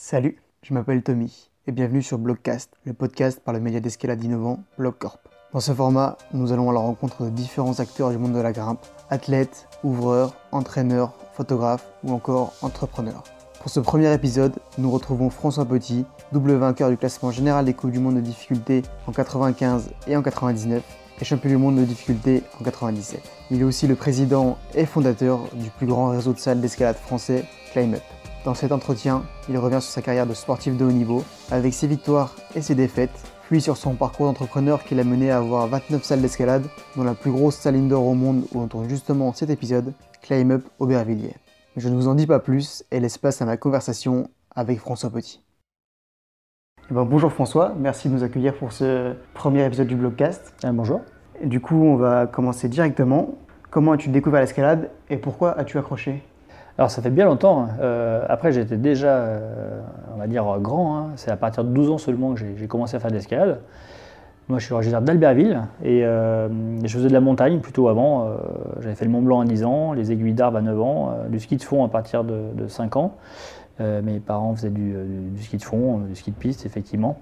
Salut, je m'appelle Tommy et bienvenue sur Blogcast, le podcast par le média d'escalade innovant Blogcorp. Dans ce format, nous allons à la rencontre de différents acteurs du monde de la grimpe, athlètes, ouvreurs, entraîneurs, photographes ou encore entrepreneurs. Pour ce premier épisode, nous retrouvons François Petit, double vainqueur du classement général des Coupes du Monde de difficulté en 95 et en 99 et champion du monde de difficulté en 97. Il est aussi le président et fondateur du plus grand réseau de salles d'escalade français, Climb Up. Dans cet entretien, il revient sur sa carrière de sportif de haut niveau, avec ses victoires et ses défaites, puis sur son parcours d'entrepreneur qui l'a mené à avoir 29 salles d'escalade, dont la plus grosse salle indoor au monde où on tourne justement cet épisode, Climb Up Aubervilliers. Mais je ne vous en dis pas plus et laisse place à ma conversation avec François Petit. Bonjour François, merci de nous accueillir pour ce premier épisode du Blogcast. Bonjour. Et du coup, on va commencer directement. Comment as-tu découvert l'escalade et pourquoi as-tu accroché ? Alors ça fait bien longtemps. Après j'étais déjà, on va dire, grand. C'est à partir de 12 ans seulement que j'ai commencé à faire de l'escalade. Moi je suis originaire d'Albertville et je faisais de la montagne plutôt avant. J'avais fait le Mont Blanc à 10 ans, les Aiguilles d'Arve à 9 ans, du ski de fond à partir de 5 ans. Mes parents faisaient du ski de fond, du ski de piste effectivement.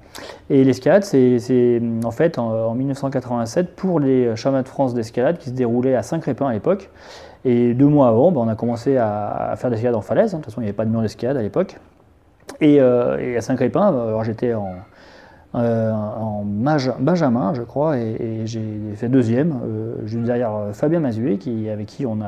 Et l'escalade c'est en fait en 1987 pour les championnats de France d'escalade qui se déroulaient à Saint-Crépin à l'époque. Et 2 mois avant, on a commencé à faire de l'escalade en falaise. De toute façon, il n'y avait pas de mur d'escalade à l'époque. Et à Saint-Crépin, alors j'étais en Benjamin, je crois, et j'ai fait deuxième, juste derrière Fabien Mazuet, avec qui on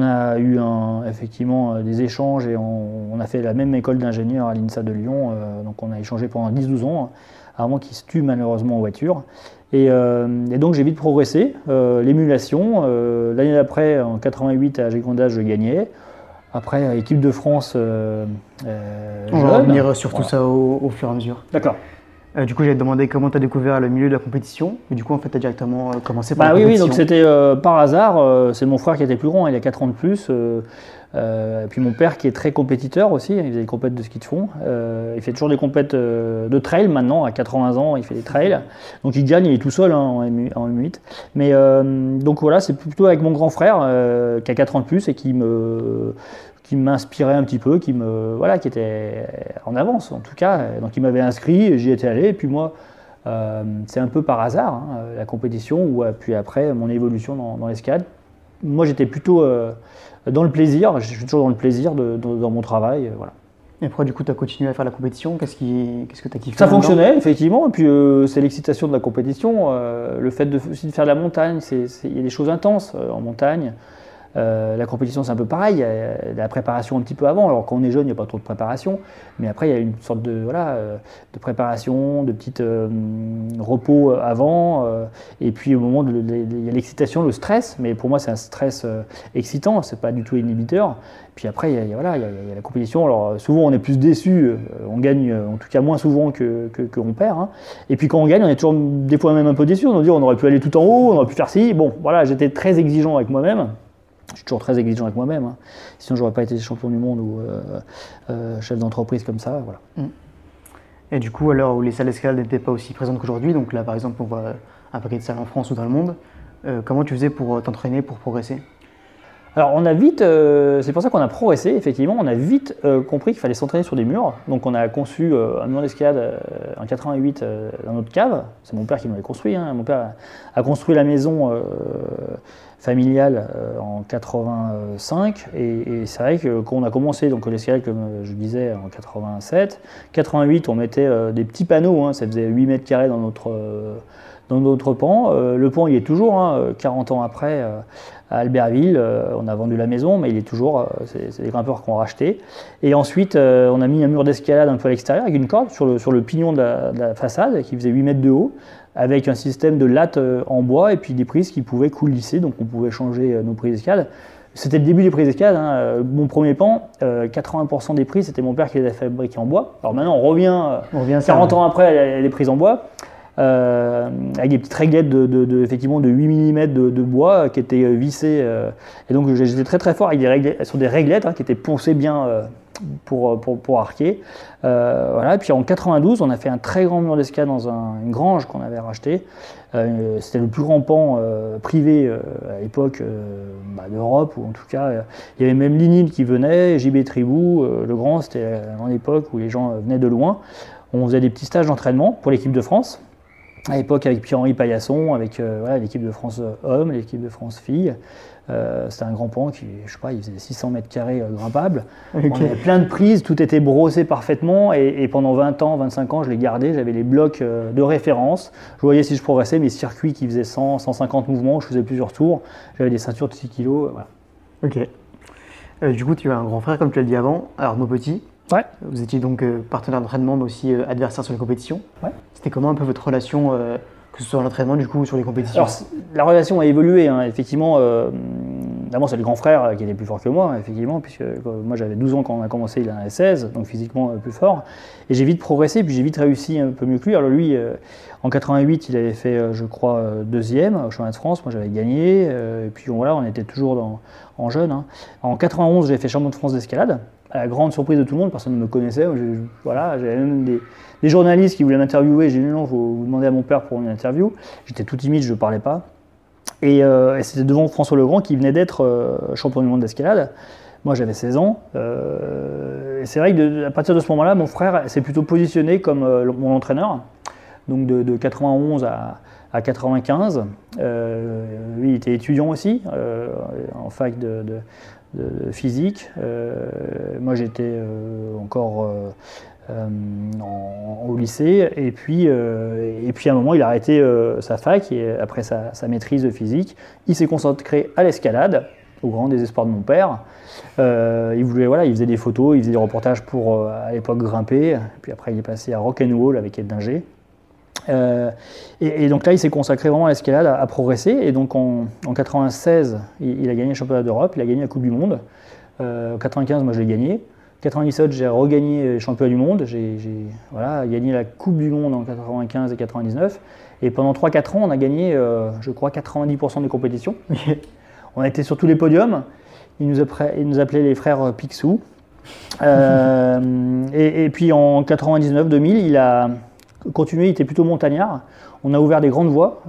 a eu effectivement des échanges et on a fait la même école d'ingénieur à l'INSA de Lyon. Donc on a échangé pendant 10-12 ans, avant qu'il se tue malheureusement en voiture. Et donc j'ai vite progressé, l'émulation, l'année d'après, en 88 à Gécondage, je gagnais. Après, équipe de France on va revenir sur tout ça au fur et à mesure. D'accord. Du coup, j'allais te demander comment tu as découvert le milieu de la compétition. Et du coup, en fait, tu as directement commencé par la compétition. Oui, donc c'était par hasard. C'est mon frère qui était plus grand, il a 4 ans de plus. Puis mon père qui est très compétiteur aussi, il faisait des compètes de ski de fond. Il fait toujours des compètes de trail maintenant, à 80 ans, il fait des trails. Donc il gagne, il est tout seul en M8. Mais donc voilà, c'est plutôt avec mon grand frère qui a 4 ans de plus et qui m'inspirait un petit peu, qui était en avance en tout cas. Donc il m'avait inscrit, j'y étais allé, et puis moi, c'est un peu par hasard, la compétition, ou puis après mon évolution dans l'escalade. Moi j'étais plutôt dans le plaisir, je suis toujours dans le plaisir dans mon travail, voilà. Et après du coup tu as continué à faire la compétition, qu'est-ce que tu as kiffé? Ça fonctionnait effectivement, et puis c'est l'excitation de la compétition, le fait aussi de faire de la montagne, il y a des choses intenses en montagne. La compétition c'est un peu pareil, il y a la préparation un petit peu avant, alors quand on est jeune il n'y a pas trop de préparation, mais après il y a une sorte de préparation, de petit repos avant, et puis au moment il y a l'excitation, le stress, mais pour moi c'est un stress excitant, c'est pas du tout inhibiteur. Puis après il y a la compétition, alors souvent on est plus déçu, on gagne en tout cas moins souvent qu'on perd, et puis quand on gagne on est toujours des fois même un peu déçu, on dit on aurait pu aller tout en haut, on aurait pu faire ci, bon voilà, j'étais très exigeant avec moi-même. Je suis toujours très exigeant avec moi-même, sinon j'aurais pas été champion du monde ou chef d'entreprise comme ça, voilà. Et du coup, à l'heure où les salles d'escalade n'étaient pas aussi présentes qu'aujourd'hui, donc là par exemple on voit un paquet de salles en France ou dans le monde, comment tu faisais pour t'entraîner, pour progresser? Alors on a vite, c'est pour ça qu'on a progressé effectivement, on a vite compris qu'il fallait s'entraîner sur des murs, donc on a conçu un mur d'escalade en 88 dans notre cave, c'est mon père qui nous l'avait construit, mon père a construit la maison familiale en 85 et c'est vrai que quand on a commencé donc l'escalade comme je disais en 87, 88 on mettait des petits panneaux, ça faisait 8 mètres carrés dans notre pan. Le pan il est toujours 40 ans après à Albertville, on a vendu la maison mais il est toujours, c'est des grimpeurs qui ont racheté. Et ensuite on a mis un mur d'escalade un peu à l'extérieur avec une corde sur le pignon de la façade qui faisait 8 mètres de haut, avec un système de lattes en bois et puis des prises qui pouvaient coulisser, donc on pouvait changer nos prises d'escalade. C'était le début des prises d'escalade, mon premier pan, 80% des prises c'était mon père qui les avait fabriquées en bois. Alors maintenant on revient 40 ans après à des prises en bois, avec des petites réglettes effectivement de 8 mm de bois qui étaient vissées, et donc j'étais très très fort avec sur des réglettes qui étaient poncées bien pour arquer. Voilà. Et puis en 92, on a fait un très grand mur d'escalade dans une grange qu'on avait racheté. C'était le plus grand pan privé à l'époque d'Europe, ou en tout cas, il y avait même l'INIL qui venait, JB Tribou, le grand, c'était la grande époque où les gens venaient de loin. On faisait des petits stages d'entraînement pour l'équipe de France. À l'époque, avec Pierre-Henri Paillasson, avec l'équipe de France hommes, l'équipe de France filles. C'était un grand pan qui, je sais pas, il faisait 600 mètres carrés grimpables. Okay. On avait plein de prises, tout était brossé parfaitement. Et pendant 20 ans, 25 ans, je l'ai gardé. J'avais les blocs de référence. Je voyais si je progressais, mes circuits qui faisaient 100, 150 mouvements. Je faisais plusieurs tours. J'avais des ceintures de 6 kilos. Voilà. Ok. Du coup, tu as un grand frère, comme tu l'as dit avant, Arnaud Petit. Ouais. Vous étiez donc partenaire d'entraînement, mais aussi adversaire sur les compétitions. Ouais. C'était comment un peu votre relation, que ce soit à l'entraînement, du coup, ou sur les compétitions? Alors, la relation a évolué, hein. Effectivement. D'abord, c'est le grand frère qui était plus fort que moi, effectivement, puisque moi j'avais 12 ans quand on a commencé, il en avait 16, donc physiquement plus fort. Et j'ai vite progressé, puis j'ai vite réussi un peu mieux que lui. Alors lui, en 88, il avait fait, je crois, deuxième au championnat de France, moi j'avais gagné, et puis voilà, on était toujours en jeune. Hein. En 91, j'ai fait champion de France d'escalade. À la grande surprise de tout le monde, personne ne me connaissait. Voilà, j'avais même des journalistes qui voulaient m'interviewer. J'ai dit non, il faut vous demander à mon père pour une interview. J'étais tout timide, je ne parlais pas. Et c'était devant François Legrand qui venait d'être champion du monde d'escalade. Moi j'avais 16 ans. Et c'est vrai qu'à partir de ce moment-là, mon frère s'est plutôt positionné comme mon entraîneur. Donc de 91 à 95. Lui il était étudiant aussi, en fac de physique. Moi j'étais encore au lycée, et puis à un moment il a arrêté sa fac, et après sa maîtrise de physique, il s'est consacré à l'escalade, au grand désespoir de mon père. Il faisait des photos, il faisait des reportages pour à l'époque Grimper, puis après il est passé à Rock'n'Roll avec Ed Dinger. Et donc là il s'est consacré vraiment à l'escalade, à progresser, et donc en 96 il a gagné le championnat d'Europe, il a gagné la Coupe du Monde. En 95 moi je l'ai gagné. En 97, j'ai regagné les championnats du monde, j'ai gagné la Coupe du Monde en 95 et 99, et pendant 3-4 ans, on a gagné, je crois, 90% des compétitions. On a été sur tous les podiums, ils nous appelaient les frères Picsou. Et puis en 99-2000, il a continué, il était plutôt montagnard. On a ouvert des grandes voies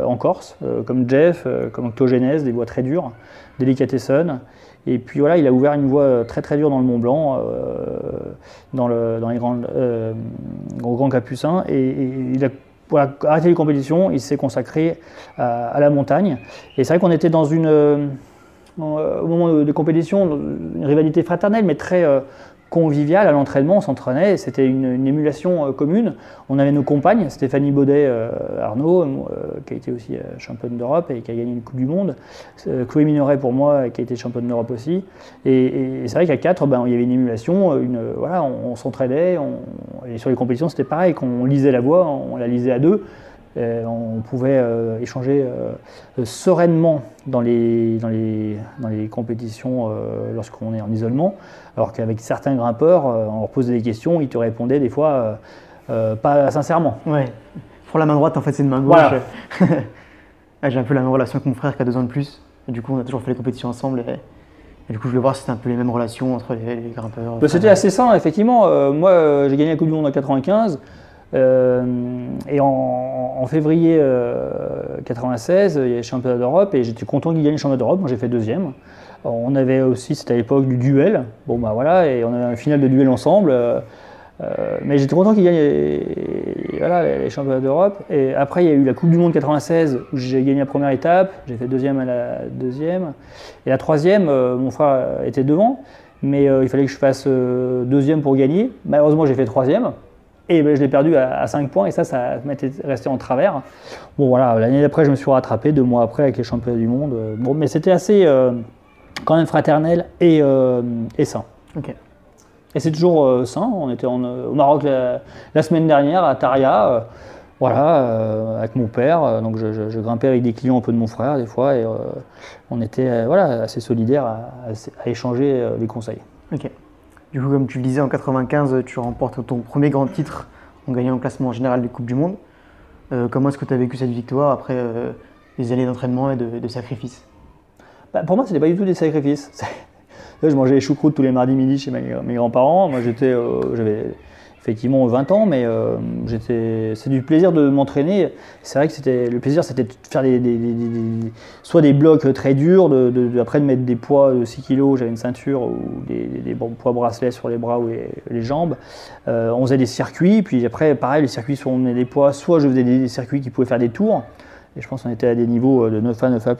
en Corse, comme Jeff, comme Octogénèse, des voies très dures, Delicatessen. Et puis voilà, il a ouvert une voie très très dure dans le Mont Blanc, dans les Grands Capucins, et il a arrêté les compétitions, il s'est consacré à la montagne. Et c'est vrai qu'on était au moment des compétitions, une rivalité fraternelle, mais très conviviale à l'entraînement. On s'entraînait, c'était une émulation commune. On avait nos compagnes, Stéphanie Baudet, Arnaud, qui a été aussi championne d'Europe et qui a gagné une Coupe du Monde, Chloé Minoret pour moi, qui a été championne d'Europe aussi. Et c'est vrai qu'à 4, il y avait une émulation, on s'entraidait, et sur les compétitions c'était pareil, quand on lisait la voie, on la lisait à deux. On pouvait échanger sereinement dans les compétitions lorsqu'on est en isolement, alors qu'avec certains grimpeurs, on leur posait des questions, ils te répondaient des fois pas sincèrement. Ouais. Pour la main droite, en fait, c'est une main gauche. Voilà. J'ai un peu la même relation avec mon frère qui a 2 ans de plus. Et du coup, on a toujours fait les compétitions ensemble. Et du coup, je voulais voir si c'était un peu les mêmes relations entre les grimpeurs. C'était assez sain, effectivement. Moi, j'ai gagné la Coupe du Monde en 95. Et en février 96, il y a le championnat d'Europe et j'étais content qu'il gagne le championnat d'Europe. Moi j'ai fait deuxième. On avait aussi, c'était à l'époque du duel. Bon bah voilà, et on avait une finale de duel ensemble. Mais j'étais content qu'il gagne les championnats d'Europe. Et après il y a eu la Coupe du Monde 96 où j'ai gagné la première étape. J'ai fait deuxième à la deuxième. Et la troisième, mon frère était devant. Mais il fallait que je fasse deuxième pour gagner. Malheureusement j'ai fait troisième. Et je l'ai perdu à 5 points et ça m'était resté en travers. Bon voilà, l'année d'après je me suis rattrapé, 2 mois après avec les championnats du monde. Bon, mais c'était assez quand même fraternel et sain. Okay. Et c'est toujours sain. On était au Maroc la semaine dernière à Taria, avec mon père. Donc je grimpais avec des clients un peu de mon frère des fois et on était assez solidaires à échanger les conseils. Okay. Du coup, comme tu le disais, en 95, tu remportes ton premier grand titre en gagnant le classement général des Coupes du Monde. Comment est-ce que tu as vécu cette victoire après des années d'entraînement et de sacrifices? Pour moi, ce n'était pas du tout des sacrifices. Je mangeais les choucroutes tous les mardis midi chez mes grands-parents. Moi, j'avais effectivement 20 ans, mais c'est du plaisir de m'entraîner. C'est vrai que le plaisir, c'était de faire soit des blocs très durs, après de mettre des poids de 6 kg, j'avais une ceinture, ou des poids bracelets sur les bras ou les jambes. On faisait des circuits, puis après, pareil, les circuits, soit on met des poids, soit je faisais des circuits qui pouvaient faire des tours. Et je pense qu'on était à des niveaux de 9A, 9A+.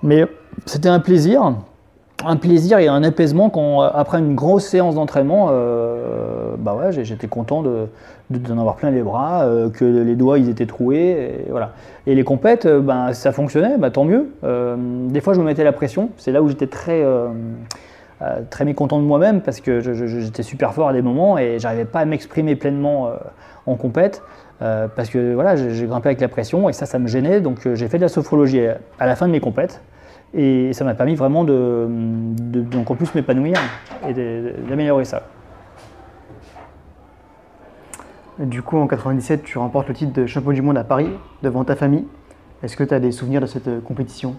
Mais c'était un plaisir et un apaisement quand, après une grosse séance d'entraînement, j'étais content d'en avoir plein les bras, que les doigts ils étaient troués. Et, voilà. Et les compètes, ça fonctionnait, tant mieux. Des fois, je me mettais la pression. C'est là où j'étais très mécontent de moi-même parce que j'étais super fort à des moments et j'arrivais pas à m'exprimer pleinement en compète. Parce que voilà, j'ai grimpé avec la pression et ça me gênait. Donc j'ai fait de la sophrologie à la fin de mes compètes. Et ça m'a permis vraiment d'encore plus m'épanouir et d'améliorer ça. Du coup, en 97, tu remportes le titre de champion du monde à Paris, devant ta famille. Est-ce que tu as des souvenirs de cette compétition ?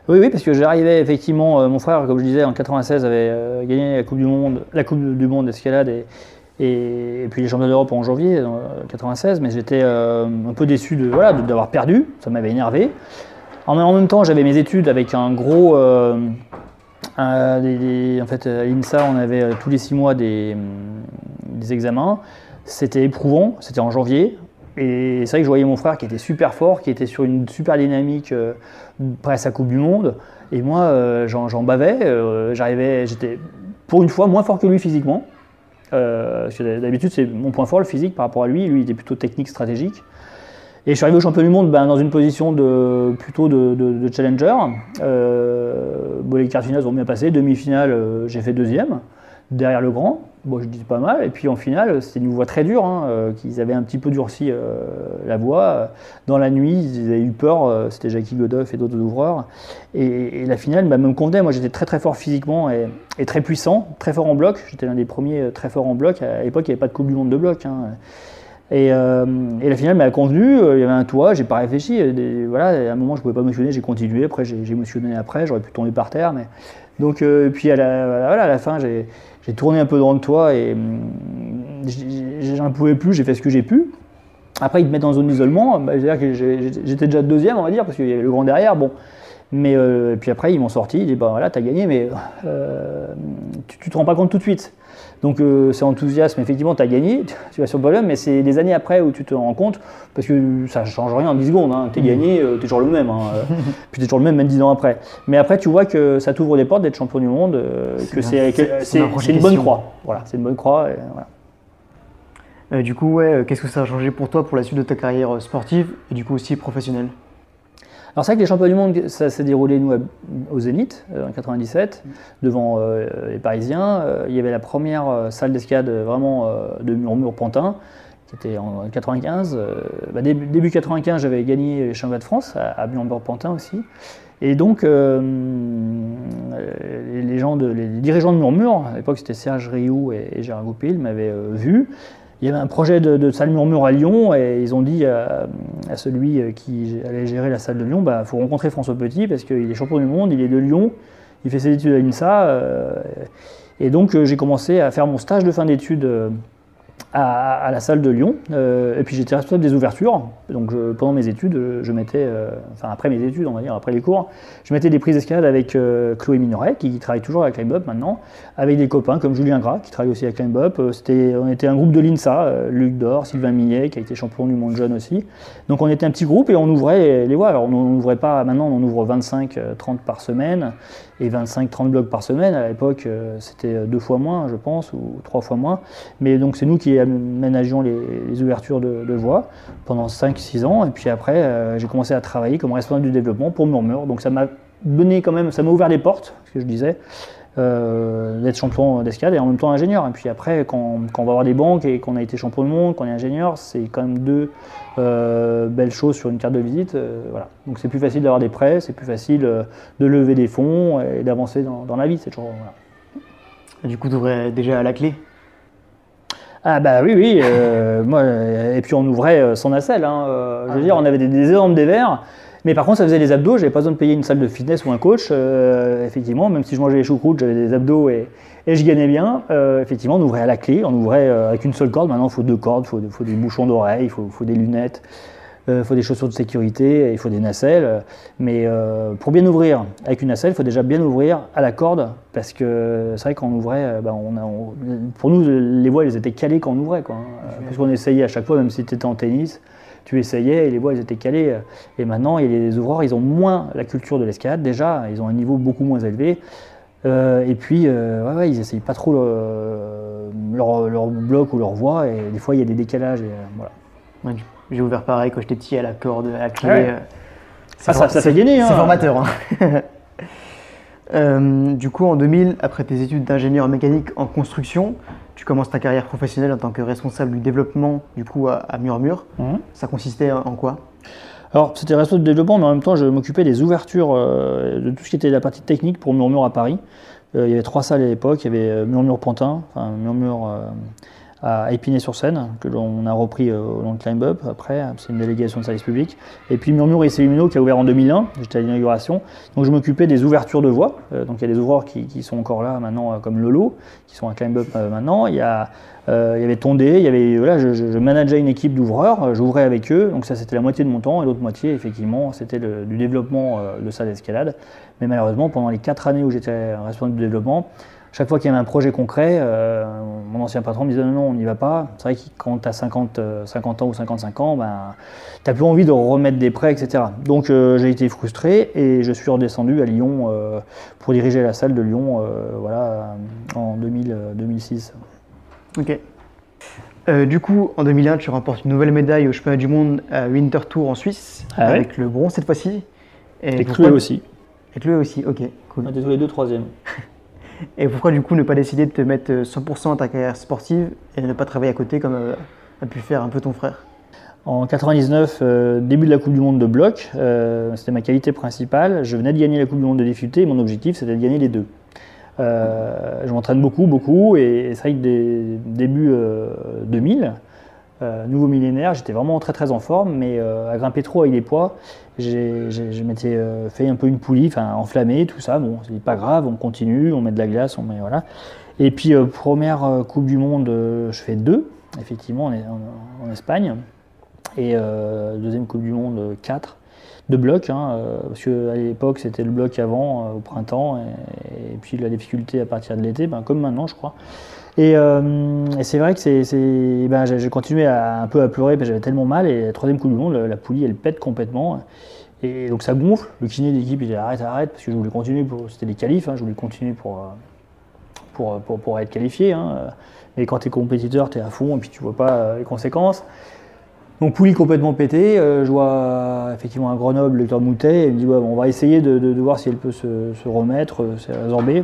Oui, parce que j'arrivais effectivement, mon frère, comme je disais, en 96 avait gagné la Coupe du Monde d'escalade et puis les championnats d'Europe en janvier 96, mais j'étais un peu déçu d'avoir perdu, ça m'avait énervé. En même temps, j'avais mes études avec un gros... en fait, à l'INSA, on avait tous les 6 mois des examens. C'était éprouvant, c'était en janvier. Et c'est vrai que je voyais mon frère qui était super fort, qui était sur une super dynamique presque à Coupe du Monde. Et moi, j'en bavais. J'étais pour une fois moins fort que lui physiquement. Parce que d'habitude, c'est mon point fort, le physique, par rapport à lui. Lui, il était plutôt technique, stratégique. Et je suis arrivé au championnat du monde dans une position plutôt de challenger. Les quarts de finale ont bien passé. Demi-finale, j'ai fait deuxième, derrière le grand. Bon, je dis pas mal. Et puis en finale, c'était une voie très dure. Qu'ils avaient un petit peu durci la voie. Dans la nuit, ils avaient eu peur. C'était Jackie Godoff et d'autres ouvreurs. Et la finale me convenait. Moi, j'étais très très fort physiquement et très puissant, très fort en bloc. J'étais l'un des premiers très forts en bloc. À l'époque, il n'y avait pas de Coupe du Monde de bloc. Et la finale m'a convenu, il y avait un toit, j'ai pas réfléchi. À un moment je pouvais pas m'émotionner, j'ai continué, après j'ai émotionné après, j'aurais pu tomber par terre. Donc puis à la fin j'ai tourné un peu dans le toit et j'en pouvais plus, j'ai fait ce que j'ai pu. Après ils te mettent dans une zone d'isolement, c'est-à-dire que j'étais déjà deuxième on va dire, parce qu'il y avait le grand derrière. Bon. Mais puis après ils m'ont sorti, ils disent t'as gagné mais tu te rends pas compte tout de suite. Donc c'est enthousiasme, effectivement tu as gagné, tu vas sur le podium, mais c'est des années après où tu te rends compte, parce que ça ne change rien en 10 secondes, t'es gagné, t'es toujours le même, puis t'es toujours le même 10 ans après. Mais après tu vois que ça t'ouvre des portes d'être champion du monde, que c'est une bonne croix. Voilà, c'est une bonne croix. Et, voilà. Du coup, qu'est-ce que ça a changé pour toi pour la suite de ta carrière sportive et du coup aussi professionnelle ? Alors c'est vrai que les championnats du monde, ça s'est déroulé nous au Zénith en 97, devant les Parisiens. Il y avait la première salle d'escalade vraiment de Murmure-Pantin, qui était en 95. Début 95, j'avais gagné les championnats de France à Murmure-Pantin aussi. Et donc les dirigeants de Murmure, à l'époque c'était Serge Rioux et Gérard Goupil, m'avaient vu. Il y avait un projet de salle Murmure à Lyon et ils ont dit à celui qui allait gérer la salle de Lyon, faut rencontrer François Petit parce qu'il est champion du monde, il est de Lyon, il fait ses études à l'INSA. Et donc j'ai commencé à faire mon stage de fin d'études à la salle de Lyon. Et puis j'étais responsable des ouvertures. Donc pendant mes études, je mettais, après mes études, on va dire, après les cours, je mettais des prises d'escalade avec Chloé Minoret, qui travaille toujours à Climb Up maintenant, avec des copains comme Julien Gras, qui travaille aussi à Climb Up. On était un groupe de l'INSA, Luc Dor, Sylvain Millet, qui a été champion du monde jeune aussi. Donc on était un petit groupe et on ouvrait les voies. Alors on n'ouvrait pas, maintenant on en ouvre 25-30 par semaine et 25-30 blocs par semaine. À l'époque, c'était 2 fois moins, je pense, ou 3 fois moins. Mais donc c'est nous qui aménagions les ouvertures de voies pendant 5-6 ans. Et puis après, j'ai commencé à travailler comme responsable du développement pour Murmure. Donc ça m'a donné quand même, ça m'a ouvert les portes, ce que je disais, d'être champion d'escalade et en même temps ingénieur. Et puis après, quand on va voir des banques et qu'on a été champion du monde, qu'on est ingénieur, c'est quand même 2 belles choses sur une carte de visite. Voilà. Donc c'est plus facile d'avoir des prêts, c'est plus facile de lever des fonds et d'avancer dans la vie. C'est toujours, voilà. Et du coup, tu ouvrais déjà à la clé ? Ah oui, et puis on ouvrait sans nacelle. Je veux dire, on avait des énormes dévers. Mais par contre, ça faisait les abdos, j'avais pas besoin de payer une salle de fitness ou un coach. Effectivement, même si je mangeais les choucroutes, j'avais des abdos et je gagnais bien. Effectivement, on ouvrait à la clé, on ouvrait avec une seule corde. Maintenant, il faut 2 cordes, il faut des bouchons d'oreilles, il faut des lunettes, il faut des chaussures de sécurité, il faut des nacelles. Mais pour bien ouvrir avec une nacelle, il faut déjà bien ouvrir à la corde, parce que c'est vrai qu'on ouvrait, pour nous, les voiles, elles étaient calées quand on ouvrait, quoi. Parce qu'on essayait à chaque fois, même si tu étais en tennis. Tu essayais et les voiles étaient calées. Et maintenant, les ouvreurs, ils ont moins la culture de l'escalade déjà, ils ont un niveau beaucoup moins élevé. Et puis, ils n'essayent pas trop leur bloc ou leur voie, et des fois, il y a des décalages. Et, voilà. Ouais, j'ai ouvert pareil quand j'étais petit à la corde, à la clé. Ah ouais. Ça fait gagner. C'est formateur. Du coup, en 2000, après tes études d'ingénieur mécanique en construction, tu commences ta carrière professionnelle en tant que responsable du développement du coup à Murmure. Ça consistait en quoi? Alors, c'était responsable de développement, mais en même temps, je m'occupais des ouvertures de tout ce qui était la partie technique pour Murmure à Paris. Il y avait 3 salles à l'époque. Il y avait Murmure Pantin, enfin Murmure à Épinay-sur-Seine, que l'on a repris au long de Climb Up après, c'est une délégation de service public. Et puis Murmure et Lumino qui a ouvert en 2001, j'étais à l'inauguration. Donc je m'occupais des ouvertures de voies. Donc il y a des ouvreurs qui sont encore là maintenant, comme Lolo, qui sont à Climb Up maintenant. Il y avait Tondé, je manageais une équipe d'ouvreurs, j'ouvrais avec eux, donc ça c'était la moitié de mon temps, et l'autre moitié effectivement c'était du développement de salles d'escalade. Mais malheureusement pendant les 4 années où j'étais responsable du développement, chaque fois qu'il y avait un projet concret, mon ancien patron me disait non, on n'y va pas. C'est vrai que quand tu as 50 ans ou 55 ans, tu n'as plus envie de remettre des prêts, etc. Donc j'ai été frustré et je suis redescendu à Lyon pour diriger la salle de Lyon en 2006. Ok. Du coup, en 2001, tu remportes une nouvelle médaille au championnat du monde à Winter Tour en Suisse, avec le bronze cette fois-ci. Et Chloé aussi. Et Chloé aussi, ok, cool. On était tous les deux 3e. Et pourquoi du coup ne pas décider de te mettre 100% à ta carrière sportive et ne pas travailler à côté comme a pu faire un peu ton frère? En 99, début de la Coupe du Monde de bloc, c'était ma qualité principale. Je venais de gagner la Coupe du Monde de difficulté et mon objectif c'était de gagner les deux. Je m'entraîne beaucoup et c'est vrai que début 2000, nouveau millénaire, j'étais vraiment très en forme, mais à grimper trop avec les poids, je m'étais fait un peu une poulie, enflammé, tout ça. Bon, c'est pas grave, on continue, on met de la glace, voilà. Et puis première Coupe du Monde, je fais 2, effectivement, en Espagne, et deuxième Coupe du Monde 4. De bloc, parce qu'à l'époque c'était le bloc avant, au printemps, et puis la difficulté à partir de l'été, comme maintenant je crois. Et c'est vrai que j'ai continué un peu à pleurer parce que j'avais tellement mal, et la 3e Coupe du Monde, la poulie elle pète complètement, et donc ça gonfle. Le kiné d'équipe il dit arrête, parce que je voulais continuer, c'était les qualifs, je voulais continuer pour être qualifié, mais quand tu es compétiteur tu es à fond et puis tu vois pas les conséquences. Donc poulie complètement pétée, je vois effectivement à Grenoble le docteur Moutet, et il me dit on va essayer de voir si elle peut se remettre, se résorber.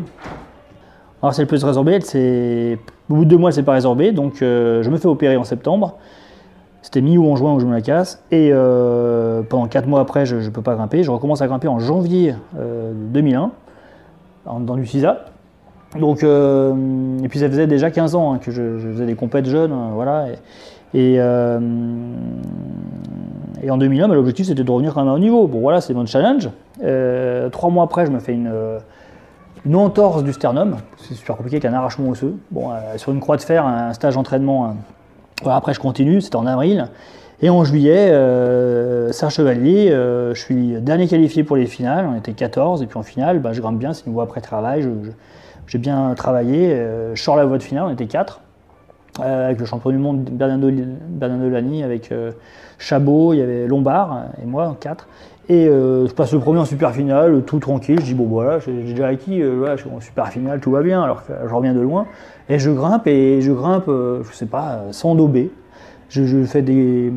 Alors si elle peut se résorber, au bout de 2 mois elle ne s'est pas résorbée, donc je me fais opérer en septembre. C'était mi ou en juin où je me la casse, et pendant 4 mois après je ne peux pas grimper. Je recommence à grimper en janvier 2001, dans du CISA. Donc, et puis ça faisait déjà 15 ans que je faisais des compètes jeunes, voilà. Et en 2001, l'objectif c'était de revenir quand même à haut niveau. Bon voilà, c'est mon challenge. 3 mois après, je me fais une entorse du sternum. C'est super compliqué avec un arrachement osseux. Bon, sur une croix de fer, un stage d'entraînement. Voilà, après je continue, c'était en avril. Et en juillet, Serge Chevalier, je suis dernier qualifié pour les finales. On était 14, et puis en finale, je grimpe bien, c'est une voie après travail. J'ai bien travaillé. Je sors la voie de finale, on était 4. Avec le champion du monde Bernardo Lani, avec Chabot, il y avait Lombard et moi, 4. Et je passe le premier en super finale, tout tranquille. Je dis bon voilà, j'ai déjà acquis, je suis en super finale, tout va bien, alors que je reviens de loin. Et je grimpe, je sais pas, sans dober. Je fais des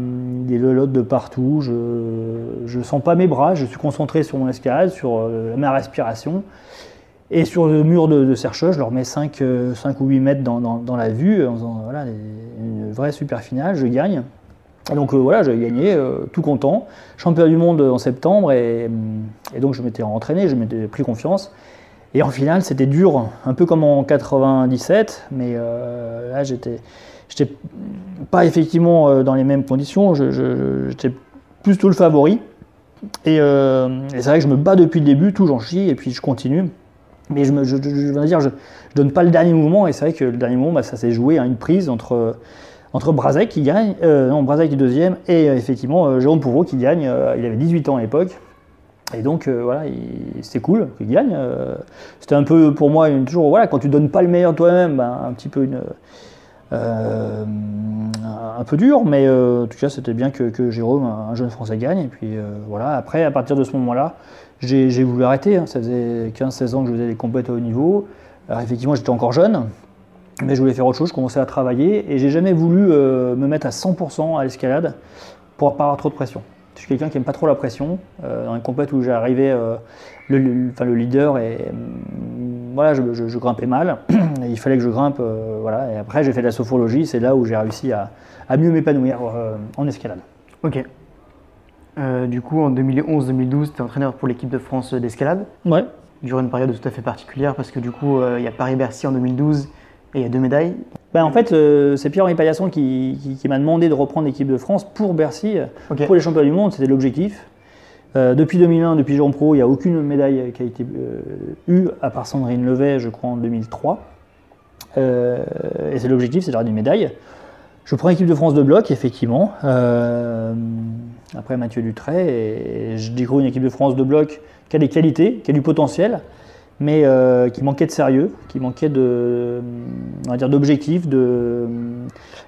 lelotes de partout, je sens pas mes bras, je suis concentré sur mon escalade, sur ma respiration. Et sur le mur de Sercheux, je leur mets 5 ou 8 mètres dans la vue, en faisant une vraie super finale, je gagne. Et donc j'ai gagné, tout content. Champion du monde en septembre, et donc je m'étais entraîné, je m'étais pris confiance. Et en finale, c'était dur, un peu comme en 97, mais là j'étais pas effectivement dans les mêmes conditions, j'étais plutôt le favori. Et c'est vrai que je me bats depuis le début, tout j'en chie, et puis je continue. Mais je donne pas le dernier mouvement, et c'est vrai que le dernier mouvement, ça s'est joué à une prise entre Brazek qui gagne, Brazek qui est deuxième, et effectivement Jérôme Pouvreau qui gagne. Il avait 18 ans à l'époque. Et donc voilà, c'était cool qu'il gagne. C'était un peu pour moi toujours, voilà, quand tu donnes pas le meilleur toi-même, un petit peu un peu dur, mais en tout cas c'était bien que Jérôme, un jeune Français, gagne. Et puis voilà, après à partir de ce moment-là, j'ai voulu arrêter. Ça faisait 15-16 ans que je faisais des compétitions à haut niveau. Alors effectivement j'étais encore jeune, mais je voulais faire autre chose, je commençais à travailler et j'ai jamais voulu me mettre à 100% à l'escalade pour pas avoir trop de pression. Je suis quelqu'un qui n'aime pas trop la pression. Dans une compète où j'arrivais le leader et voilà, je grimpais mal. Et il fallait que je grimpe. Voilà. Et après, j'ai fait de la sophrologie. C'est là où j'ai réussi à mieux m'épanouir en escalade. Ok. Du coup, en 2011-2012, tu es entraîneur pour l'équipe de France d'escalade. Ouais. Durant une période tout à fait particulière parce que du coup, il y a Paris-Bercy en 2012 et il y a 2 médailles. En fait, c'est Pierre-Henri Paillasson qui m'a demandé de reprendre l'équipe de France pour Bercy, pour les championnats du monde, c'était l'objectif. Depuis 2001, depuis Jérôme Pro, il n'y a aucune médaille qui a été eue, à part Sandrine Levet, je crois, en 2003. Et c'est l'objectif, c'est d'avoir des médailles. Je prends l'équipe de France de bloc, effectivement, après Mathieu Dutray, et je découvre une équipe de France de bloc qui a des qualités, qui a du potentiel, mais qui manquait de sérieux, qui manquait d'objectifs,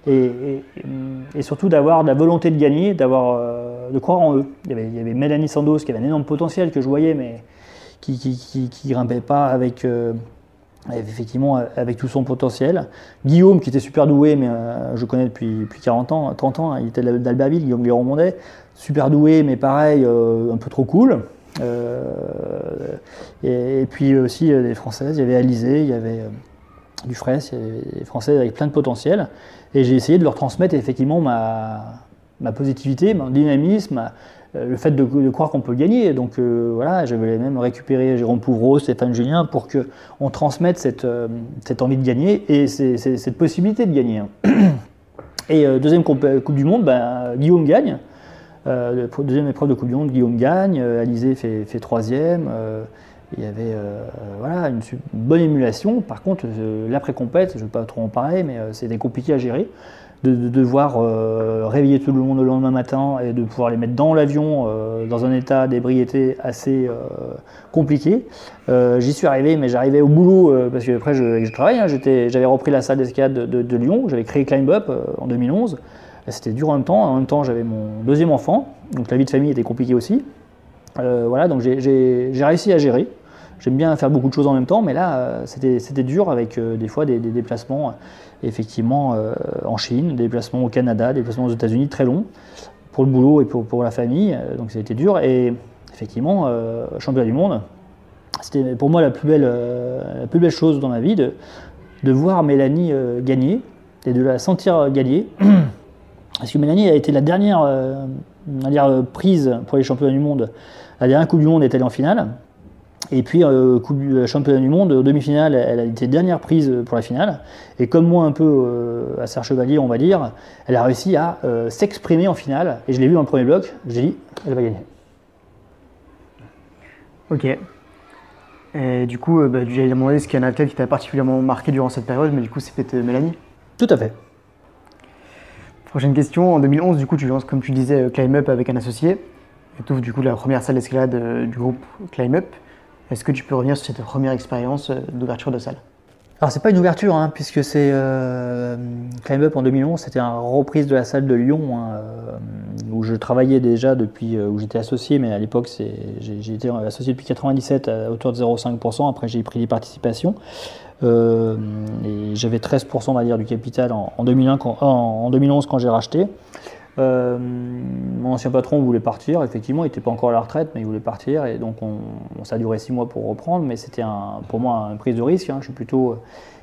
et surtout d'avoir de la volonté de gagner, de croire en eux. Il y avait Mélanie Sandos qui avait un énorme potentiel que je voyais, mais qui grimpait pas avec tout son potentiel. Guillaume qui était super doué, mais je connais depuis 40 ans, 30 ans, il était d'Albertville, Guillaume Léron-Mondet, super doué, mais pareil, un peu trop cool. Et puis aussi des Françaises, il y avait Alizé, il y avait Dufresne, il y avait des Françaises avec plein de potentiel. Et j'ai essayé de leur transmettre effectivement ma positivité, mon dynamisme, le fait de croire qu'on peut gagner. Donc voilà, j'avais même récupéré Jérôme Pouvreau, Stéphane Julien pour qu'on transmette cette envie de gagner et cette possibilité de gagner. Et deuxième Coupe du Monde, Guillaume gagne. Deuxième épreuve de Coupe du Monde, Guillaume gagne, Alizé fait troisième. Il y avait une bonne émulation. Par contre, l'après-compète, je ne vais pas trop en parler, mais c'était compliqué à gérer. De devoir réveiller tout le monde le lendemain matin et de pouvoir les mettre dans l'avion dans un état d'ébriété assez compliqué. J'y suis arrivé, mais j'arrivais au boulot parce que après je travaille. J'avais repris la salle d'escalade de Lyon, j'avais créé Climb Up en 2011. C'était dur en même temps. En même temps, j'avais mon deuxième enfant, donc la vie de famille était compliquée aussi. Donc j'ai réussi à gérer. J'aime bien faire beaucoup de choses en même temps, mais là, c'était dur avec des fois des déplacements, effectivement, en Chine, des déplacements au Canada, des déplacements aux États-Unis très longs pour le boulot et pour la famille. Donc ça a été dur. Et effectivement, championnat du monde, c'était pour moi la plus belle chose dans ma vie de voir Mélanie gagner et de la sentir gagner. Parce que Mélanie a été la dernière prise pour les championnats du monde. La dernière Coupe du Monde est allée en finale. Et puis, championnat du monde, demi-finale, elle a été dernière prise pour la finale. Et comme moi, un peu à Serre Chevalier, on va dire, elle a réussi à s'exprimer en finale. Et je l'ai vu dans le premier bloc, j'ai dit, elle va gagner. Ok. Et du coup, j'allais demander ce qu'il y a un athlète qui t'a particulièrement marqué durant cette période, mais du coup, c'est peut-être Mélanie. Tout à fait. Prochaine question. En 2011, du coup, tu lances, comme tu disais, Climb Up avec un associé. Et tu ouvres du coup la première salle d'escalade du groupe Climb Up. Est-ce que tu peux revenir sur cette première expérience d'ouverture de salle? Alors c'est pas une ouverture, puisque c'est Climb Up en 2011, c'était une reprise de la salle de Lyon, où je travaillais déjà depuis, où j'étais associé, mais à l'époque j'ai été associé depuis 97 à hauteur de 0,5%, après j'ai pris des participations, et j'avais 13% on va dire, du capital en 2011 quand j'ai racheté. Mon ancien patron voulait partir, effectivement il n'était pas encore à la retraite mais il voulait partir et donc ça a duré 6 mois pour reprendre, mais c'était pour moi une prise de risque. Je suis plutôt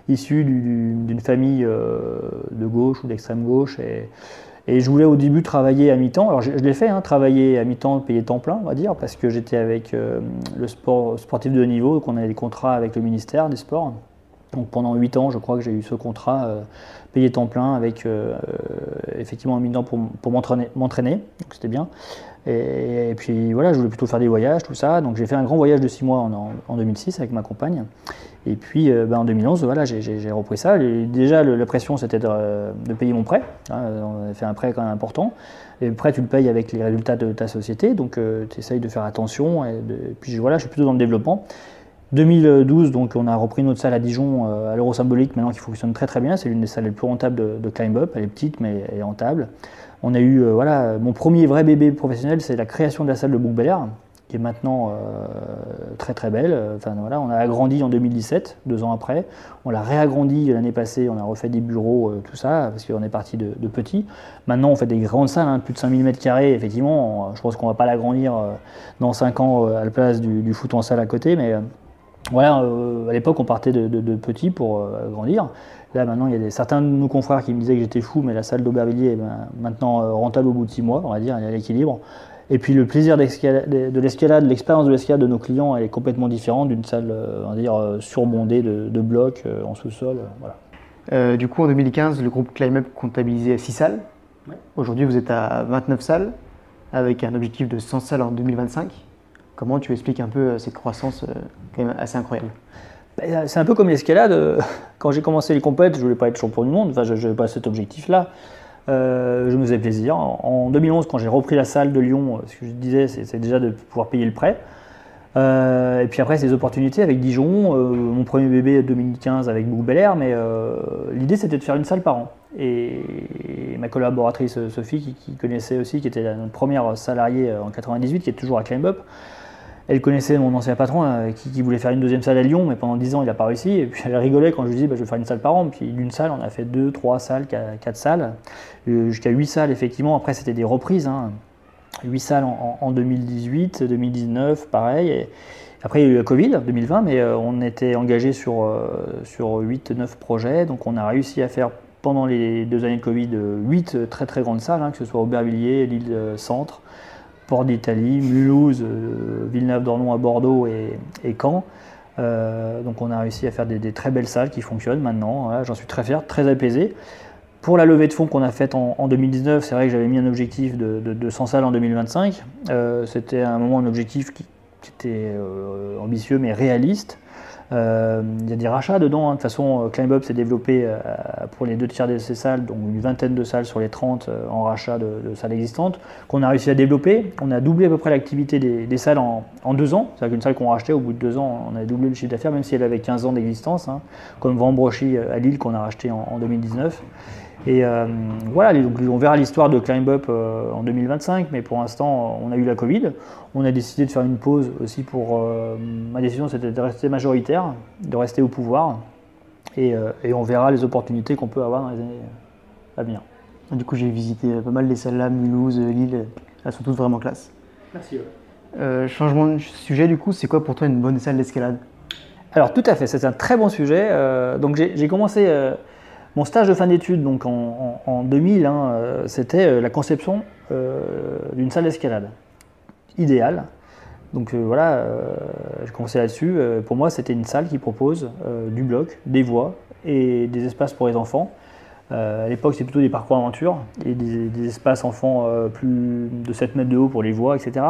issu d'une famille de gauche ou d'extrême gauche et je voulais au début travailler à mi-temps. Alors je l'ai fait, travailler à mi-temps, payer temps plein on va dire, parce que j'étais avec le sport sportif de haut niveau, donc on avait des contrats avec le ministère des Sports Donc pendant 8 ans, je crois que j'ai eu ce contrat payé temps plein avec effectivement un mi-temps pour m'entraîner, donc c'était bien. Et puis voilà, je voulais plutôt faire des voyages, tout ça. Donc j'ai fait un grand voyage de 6 mois en 2006 avec ma compagne. Et puis en 2011, voilà, j'ai repris ça. Et déjà, la pression, c'était de payer mon prêt. On avait fait un prêt quand même important. Et le prêt, tu le payes avec les résultats de ta société. Donc tu essayes de faire attention. Et puis voilà, je suis plutôt dans le développement. 2012, donc on a repris notre salle à Dijon à l'Euro Symbolique, maintenant qui fonctionne très très bien. C'est l'une des salles les plus rentables de Climb Up. Elle est petite, mais elle est rentable. On a eu, voilà, mon premier vrai bébé professionnel, c'est la création de la salle de Bouc Bel Air, qui est maintenant très très belle. Enfin, voilà, on a agrandi en 2017, 2 ans après. On l'a réagrandi l'année passée, on a refait des bureaux, tout ça, parce qu'on est parti de petits. Maintenant, on fait des grandes salles, plus de 5000 m². Effectivement, je pense qu'on ne va pas l'agrandir dans 5 ans à la place du foot en salle à côté, mais voilà, à l'époque, on partait de petits pour grandir. Là, maintenant, il y a certains de nos confrères qui me disaient que j'étais fou, mais la salle d'Aubervilliers est maintenant rentable au bout de 6 mois, on va dire, elle est à l'équilibre. Et puis le plaisir de l'escalade, l'expérience de l'escalade de nos clients, elle est complètement différente d'une salle, on va dire, surbondée de blocs en sous-sol. Voilà. Du coup, en 2015, le groupe Climb Up comptabilisait 6 salles. Ouais. Aujourd'hui, vous êtes à 29 salles, avec un objectif de 100 salles en 2025. Comment tu expliques un peu cette croissance quand même assez incroyable? C'est un peu comme l'escalade. Quand j'ai commencé les compètes, je ne voulais pas être champion du monde, enfin, je n'avais pas cet objectif-là. Je me faisais plaisir. En 2011, quand j'ai repris la salle de Lyon, ce que je disais, c'est déjà de pouvoir payer le prêt. Et puis après, c'est des opportunités avec Dijon, mon premier bébé 2015 avec Bouc Bel Air, mais l'idée c'était de faire une salle par an. Et ma collaboratrice Sophie, qui connaissait aussi, qui était notre première salariée en 98, qui est toujours à Climb Up, elle connaissait mon ancien patron qui voulait faire une deuxième salle à Lyon, mais pendant 10 ans il n'a pas réussi. Et puis elle rigolait quand je lui disais je vais faire une salle par an. Puis d'une salle, on a fait 2, 3 salles, 4 salles, jusqu'à 8 salles effectivement. Après c'était des reprises, 8 salles en 2018, 2019, pareil. Et après il y a eu la Covid 2020, mais on était engagé sur 8-9 projets. Donc on a réussi à faire pendant les 2 années de Covid 8 très très grandes salles, que ce soit Aubervilliers, Lille Centre, Port d'Italie, Mulhouse, Villeneuve-d'Ornon à Bordeaux et Caen. Donc on a réussi à faire des très belles salles qui fonctionnent maintenant. Voilà, j'en suis très fier, très apaisé. Pour la levée de fonds qu'on a faite en 2019, c'est vrai que j'avais mis un objectif de 100 salles en 2025. C'était à un moment un objectif qui était ambitieux mais réaliste. Il y a des rachats dedans. De toute façon, Climb Up s'est développé pour les 2 tiers de ces salles, donc une vingtaine de salles sur les 30 en rachat de salles existantes, qu'on a réussi à développer. On a doublé à peu près l'activité des salles en 2 ans. C'est-à-dire qu'une salle qu'on rachetait, au bout de 2 ans, on a doublé le chiffre d'affaires, même si elle avait 15 ans d'existence, comme Vambrochy à Lille qu'on a racheté en 2019. Et voilà, donc on verra l'histoire de Climb Up en 2025, mais pour l'instant, on a eu la Covid. On a décidé de faire une pause aussi pour... ma décision, c'était de rester majoritaire, de rester au pouvoir, et on verra les opportunités qu'on peut avoir dans les années à venir. Du coup, j'ai visité pas mal des salles là, Mulhouse, Lille, elles sont toutes vraiment classe. Merci. Changement de sujet, du coup, c'est quoi pour toi une bonne salle d'escalade? Alors tout à fait, c'est un très bon sujet. Donc j'ai commencé... mon stage de fin d'études, donc en 2000, c'était la conception d'une salle d'escalade idéale. Donc voilà, j'ai commencé là-dessus. Pour moi, c'était une salle qui propose du bloc, des voies et des espaces pour les enfants. À l'époque, c'était plutôt des parcours aventure et des espaces enfants plus de 7 mètres de haut pour les voies, etc.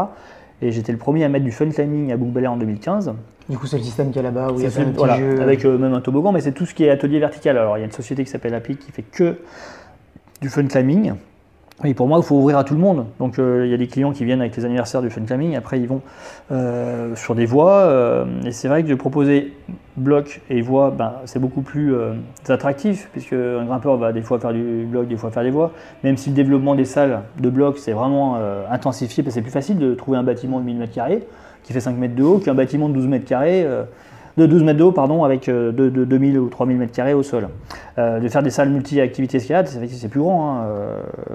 Et j'étais le premier à mettre du fun climbing à Bouc Bel Air en 2015. Du coup, c'est le système qu'il y a là-bas où il y a plein de petits voilà, jeux. avec même un toboggan, mais c'est tout ce qui est atelier vertical. Alors, il y a une société qui s'appelle Apic qui fait que du fun climbing. Et pour moi, il faut ouvrir à tout le monde. Donc, il y a des clients qui viennent avec les anniversaires du fun climbing. Après, ils vont sur des voies. Et c'est vrai que de proposer bloc et voies, c'est beaucoup plus attractif, puisque un grimpeur va des fois faire du bloc, des fois faire des voies. Même si le développement des salles de bloc, c'est vraiment intensifié, parce que c'est plus facile de trouver un bâtiment de 1000 m² qui fait 5 mètres de haut qu'un bâtiment de 12 mètres carrés. De 12 mètres de haut, pardon, avec de 2000 ou 3000 m² au sol. De faire des salles multi-activités escalade, c'est plus grand.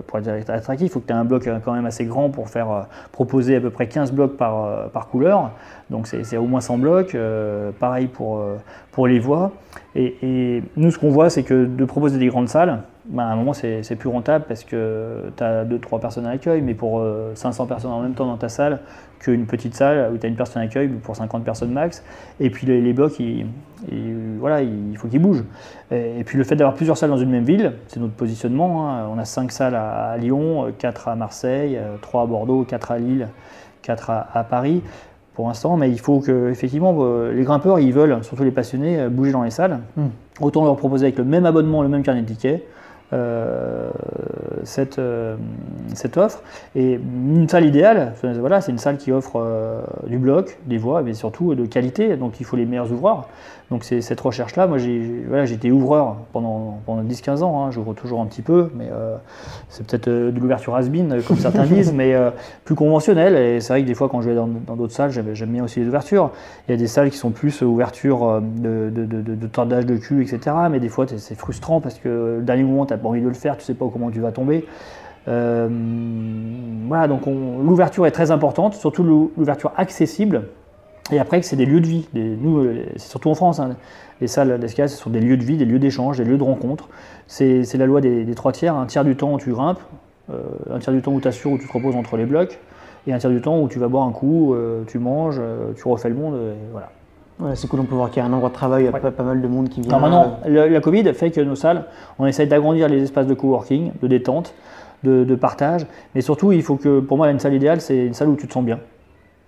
Pour être attractif, il faut que tu aies un bloc quand même assez grand pour faire proposer à peu près 15 blocs par couleur. Donc c'est au moins 100 blocs. Pareil pour les voies. Et nous, ce qu'on voit, c'est que de proposer des grandes salles, à un moment, c'est plus rentable parce que tu as 2-3 personnes à l'accueil, mais pour 500 personnes en même temps dans ta salle, qu'une petite salle où tu as une personne à l'accueil pour 50 personnes max. Et puis les blocs, voilà, il faut qu'ils bougent. Et puis le fait d'avoir plusieurs salles dans une même ville, c'est notre positionnement. Hein. On a 5 salles à Lyon, 4 à Marseille, 3 à Bordeaux, 4 à Lille, 4 à Paris. Pour l'instant, mais il faut que, effectivement, les grimpeurs, ils veulent, surtout les passionnés, bouger dans les salles. Autant leur proposer avec le même abonnement, le même carnet de tickets, cette offre. Et une salle idéale, voilà, c'est une salle qui offre du bloc, des voies, mais surtout de qualité. Donc il faut les meilleurs ouvreurs. Donc c'est cette recherche-là. Moi, j'ai été ouvreur pendant 10-15 ans. Hein. J'ouvre toujours un petit peu, mais c'est peut-être de l'ouverture has-been, comme certains disent, mais plus conventionnelle. Et c'est vrai que des fois, quand je vais dans d'autres salles, j'aime bien aussi les ouvertures. Il y a des salles qui sont plus ouverture de tordage de cul, etc. Mais des fois, c'est frustrant parce que le dernier moment, tu n'as pas envie de le faire, tu ne sais pas comment tu vas tomber. Voilà, donc l'ouverture est très importante, surtout l'ouverture accessible. Et après, c'est des lieux de vie. Nous, c'est surtout en France, hein, les salles d'escalade, ce sont des lieux de vie, des lieux d'échange, des lieux de rencontre. C'est la loi des 3 tiers. Un tiers du temps où tu grimpes, un tiers du temps où tu assures, où tu te reposes entre les blocs, et un tiers du temps où tu vas boire un coup, tu manges, tu refais le monde. Et voilà. Ouais, c'est cool, on peut voir qu'il y a un endroit de travail, il y a pas mal de monde qui vient. Alors maintenant, la Covid fait que nos salles, on essaye d'agrandir les espaces de coworking, de détente, de partage. Mais surtout, il faut que, pour moi, une salle idéale, c'est une salle où tu te sens bien.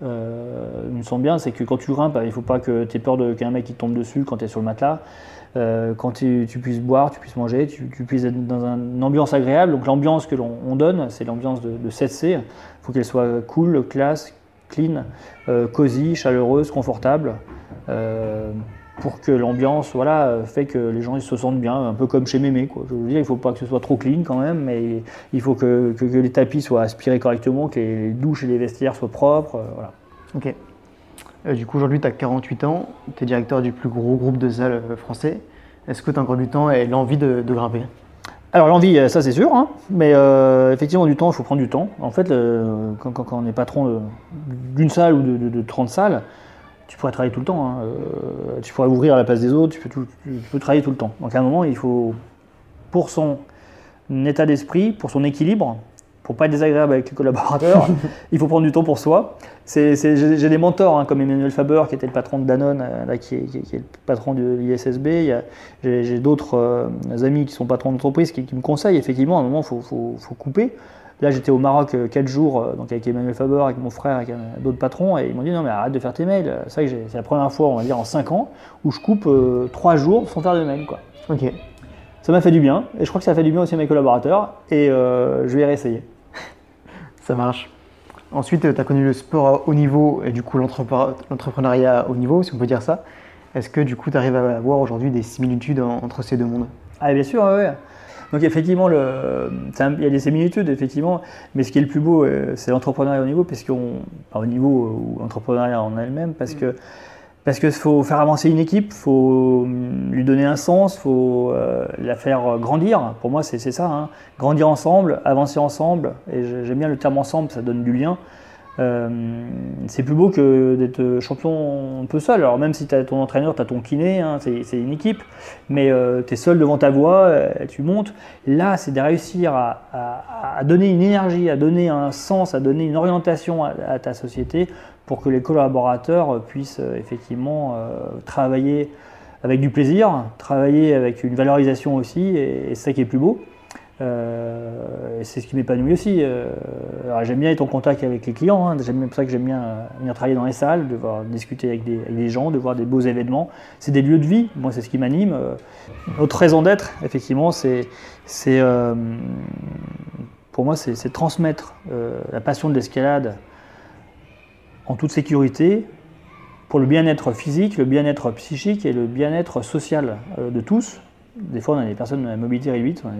Me sens bien, c'est que quand tu grimpes, il ne faut pas que tu aies peur qu'il y ait un mec qui te tombe dessus quand tu es sur le matelas. Quand tu puisses boire, tu puisses manger, tu puisses être dans une ambiance agréable. Donc l'ambiance que l'on donne, c'est l'ambiance de 7C. Il faut qu'elle soit cool, classe, clean, cosy, chaleureuse, confortable. Pour que l'ambiance fait que les gens ils se sentent bien, un peu comme chez Mémé, quoi. Je veux dire, il ne faut pas que ce soit trop clean quand même, mais il faut que les tapis soient aspirés correctement, que les douches et les vestiaires soient propres. Voilà. Ok. Du coup, aujourd'hui, tu as 48 ans, tu es directeur du plus gros groupe de salles français. Est-ce que tu as encore du temps et l'envie de grimper? Alors l'envie, ça c'est sûr, hein, mais effectivement du temps, il faut prendre du temps. En fait, quand on est patron d'une salle ou de 30 salles, tu pourrais travailler tout le temps, hein. Tu pourrais ouvrir à la place des autres, tu peux travailler tout le temps. Donc à un moment, il faut, pour son état d'esprit, pour son équilibre, pour ne pas être désagréable avec les collaborateurs, il faut prendre du temps pour soi. J'ai des mentors, hein, comme Emmanuel Faber, qui était le patron de Danone, qui est le patron de l'ISSB. J'ai d'autres amis qui sont patrons d'entreprise qui me conseillent. Effectivement, à un moment, il faut couper. Là, j'étais au Maroc 4 jours, donc avec Emmanuel Faber, avec mon frère, avec d'autres patrons, et ils m'ont dit non mais arrête de faire tes mails. C'est vrai que c'est la première fois, on va dire en 5 ans, où je coupe 3 jours sans faire de mails, quoi. Ok. Ça m'a fait du bien, et je crois que ça a fait du bien aussi à mes collaborateurs, et je vais réessayer. Ça marche. Ensuite, tu as connu le sport à haut niveau et du coup l'entrepreneuriat à haut niveau, si on peut dire ça. Est-ce que du coup tu arrives à avoir aujourd'hui des similitudes entre ces deux mondes? Ah bien sûr, oui. Donc effectivement, il y a des similitudes, effectivement, mais ce qui est le plus beau, c'est l'entrepreneuriat au niveau, au niveau ou l'entrepreneuriat en elle-même, parce qu'il faut faire avancer une équipe, il faut lui donner un sens, il faut la faire grandir. Pour moi, c'est ça, hein. Grandir ensemble, avancer ensemble, et j'aime bien le terme ensemble, ça donne du lien. C'est plus beau que d'être champion un peu seul. Alors même si tu as ton entraîneur, tu as ton kiné, hein, c'est une équipe, mais tu es seul devant ta voie, tu montes. Là, c'est de réussir à donner une énergie, à donner un sens, à donner une orientation à ta société pour que les collaborateurs puissent effectivement travailler avec du plaisir, travailler avec une valorisation aussi, et c'est ça qui est plus beau. Et c'est ce qui m'épanouit aussi. Alors j'aime bien être en contact avec les clients, hein. C'est pour ça que j'aime bien venir travailler dans les salles, de voir discuter avec des gens, de voir des beaux événements. C'est des lieux de vie, moi c'est ce qui m'anime. Notre raison d'être, effectivement, pour moi c'est transmettre la passion de l'escalade en toute sécurité pour le bien-être physique, le bien-être psychique et le bien-être social de tous. Des fois on a des personnes à mobilité réduite, on a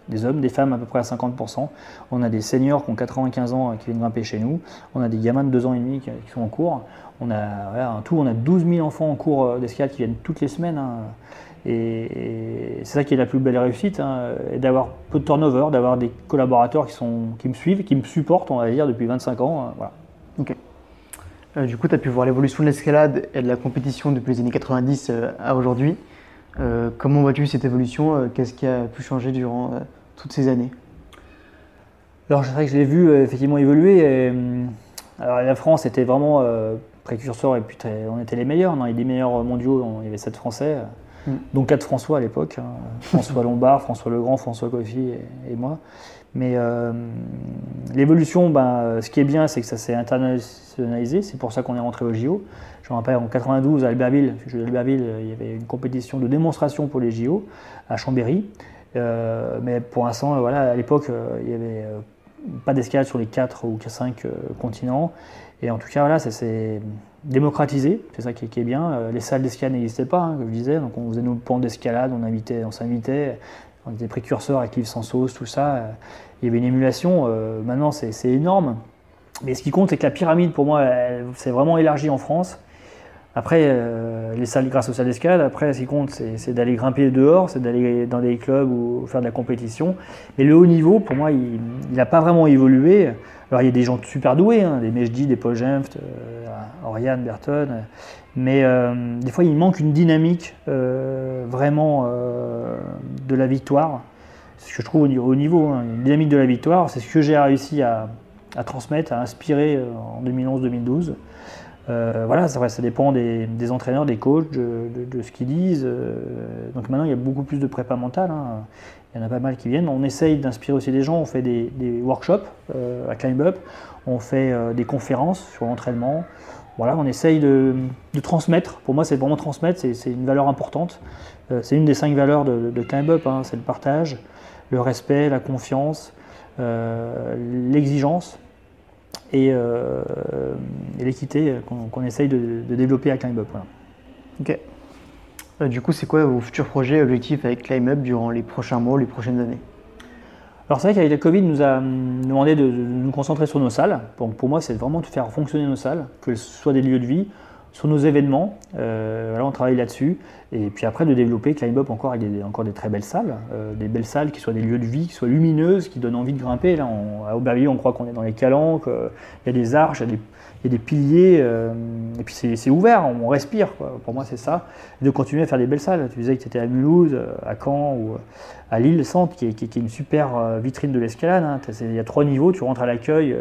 des hommes, des femmes à peu près à 50%. On a des seniors qui ont 95 ans qui viennent grimper chez nous. On a des gamins de 2 ans et demi qui sont en cours. On a, en tout, on a 12 000 enfants en cours d'escalade qui viennent toutes les semaines, hein. Et c'est ça qui est la plus belle réussite, hein, et d'avoir peu de turnover, d'avoir des collaborateurs qui me suivent, qui me supportent, on va dire, depuis 25 ans. Voilà. Ok. Du coup, tu as pu voir l'évolution de l'escalade et de la compétition depuis les années 90 à aujourd'hui. Comment vois-tu cette évolution? Qu'est-ce qui a pu changer durant toutes ces années? Alors c'est vrai que je l'ai vu effectivement évoluer. Alors la France était vraiment précurseur et puis on était les meilleurs. Dans les 10 meilleurs mondiaux, il y avait 7 Français, dont 4 François à l'époque. François Lombard, François Legrand, François Coffy et moi. Mais l'évolution, ce qui est bien, c'est que ça s'est internationalisé. C'est pour ça qu'on est rentré au JO. Je me rappelle en 92 à Albertville, il y avait une compétition de démonstration pour les JO à Chambéry. Mais pour l'instant, à l'époque, il n'y avait pas d'escalade sur les 4 ou 5 continents. Et en tout cas, ça s'est démocratisé, c'est ça qui est bien. Les salles d'escalade n'existaient pas, comme je disais, donc on faisait nos pans d'escalade, on s'invitait, on était précurseurs avec Yves Sansos, tout ça. Il y avait une émulation, maintenant c'est énorme. Mais ce qui compte, c'est que la pyramide, pour moi, elle s'est vraiment élargie en France. Après, les salles, grâce aux salles d'escalade, après, ce qui compte, c'est d'aller grimper dehors, c'est d'aller dans des clubs ou faire de la compétition. Mais le haut niveau, pour moi, il n'a pas vraiment évolué. Alors, il y a des gens super doués, des Mejdi, des Paul Gemft, Oriane, Berton. Mais des fois, il manque une dynamique vraiment de la victoire. C'est ce que je trouve au niveau, une dynamique de la victoire. C'est ce que j'ai réussi à transmettre, à inspirer en 2011-2012. Ça dépend des entraîneurs, des coachs, de ce qu'ils disent. Donc maintenant, il y a beaucoup plus de prépa mentale. Il y en a pas mal qui viennent. On essaye d'inspirer aussi des gens. On fait des workshops à Climb Up. On fait des conférences sur l'entraînement. On essaye de transmettre. Pour moi, c'est vraiment transmettre. C'est une valeur importante. C'est une des 5 valeurs de Climb Up. C'est le partage, le respect, la confiance, l'exigence. Et l'équité qu'on essaye de développer à Climb Up. Ok. Du coup, c'est quoi vos futurs projets et objectifs avec Climb Up durant les prochains mois, les prochaines années? Alors c'est vrai qu'avec la Covid, nous a demandé de nous concentrer sur nos salles. Donc pour moi, c'est vraiment de faire fonctionner nos salles, que ce soit des lieux de vie, sur nos événements. On travaille là-dessus. Et puis après, de développer Climb Up encore avec encore des très belles salles. Des belles salles qui soient des lieux de vie, qui soient lumineuses, qui donnent envie de grimper. Là, à Aubervilliers, on croit qu'on est dans les calanques. Il y a des arches, il y a des piliers. Et puis c'est ouvert, on respire. Pour moi, c'est ça. Et de continuer à faire des belles salles. Tu disais que tu étais à Mulhouse, à Caen ou à Lille Centre, qui est une super vitrine de l'escalade. Il y a 3 niveaux, tu rentres à l'accueil,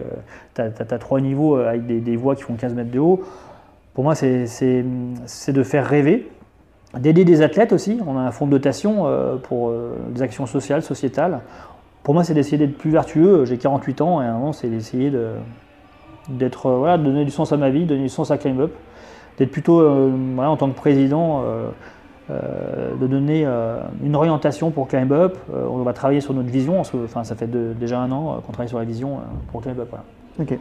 tu as 3 niveaux avec des voies qui font 15 mètres de haut. Pour moi, c'est de faire rêver, d'aider des athlètes aussi. On a un fonds de dotation pour des actions sociales, sociétales. Pour moi, c'est d'essayer d'être plus vertueux. J'ai 48 ans et à un moment, c'est d'essayer de donner du sens à ma vie, donner du sens à Climb Up, d'être plutôt, en tant que président, de donner une orientation pour Climb Up. On va travailler sur notre vision. Ça fait déjà 1 an qu'on travaille sur la vision pour Climb Up. Ok.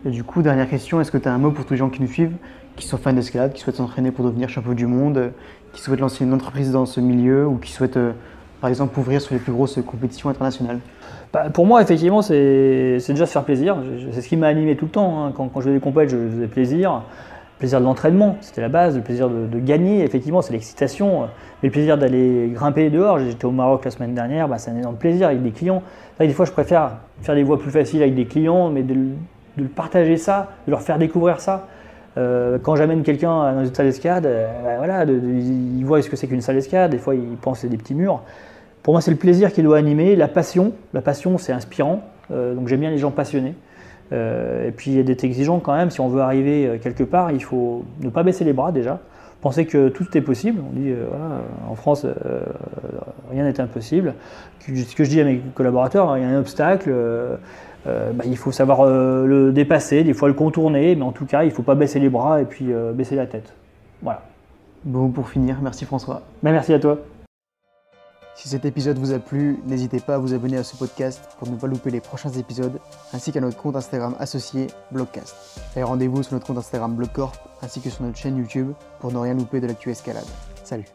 Et du coup, dernière question, est-ce que tu as un mot pour tous les gens qui nous suivent, qui sont fans d'escalade, qui souhaitent s'entraîner pour devenir champion du monde, qui souhaitent lancer une entreprise dans ce milieu ou qui souhaitent, par exemple, ouvrir sur les plus grosses compétitions internationales? Pour moi, effectivement, c'est déjà se faire plaisir. C'est ce qui m'a animé tout le temps. Quand je faisais des compètes, je faisais plaisir. Le plaisir de l'entraînement, c'était la base. Le plaisir de gagner, effectivement, c'est l'excitation. Mais le plaisir d'aller grimper dehors. J'étais au Maroc la semaine dernière, c'est un énorme plaisir avec des clients. Des fois, je préfère faire des voies plus faciles avec des clients, mais de partager ça, de leur faire découvrir ça. Quand j'amène quelqu'un dans une salle d'escalade, il voit ce que c'est qu'une salle d'escalade. Des fois, il pense que c'est des petits murs. Pour moi, c'est le plaisir qui doit animer, la passion. La passion, c'est inspirant. Donc j'aime bien les gens passionnés. Et puis d'être exigeant quand même. Si on veut arriver quelque part, il faut ne pas baisser les bras déjà. Penser que tout est possible. On dit, en France, rien n'est impossible. Ce que je dis à mes collaborateurs, il y a un obstacle. Il faut savoir le dépasser, des fois le contourner, mais en tout cas, il ne faut pas baisser les bras et puis baisser la tête. Voilà. Bon, pour finir, merci François. Merci à toi. Si cet épisode vous a plu, n'hésitez pas à vous abonner à ce podcast pour ne pas louper les prochains épisodes, ainsi qu'à notre compte Instagram associé Blogcast. Et rendez-vous sur notre compte Instagram Blogcorp, ainsi que sur notre chaîne YouTube pour ne rien louper de l'actu escalade. Salut!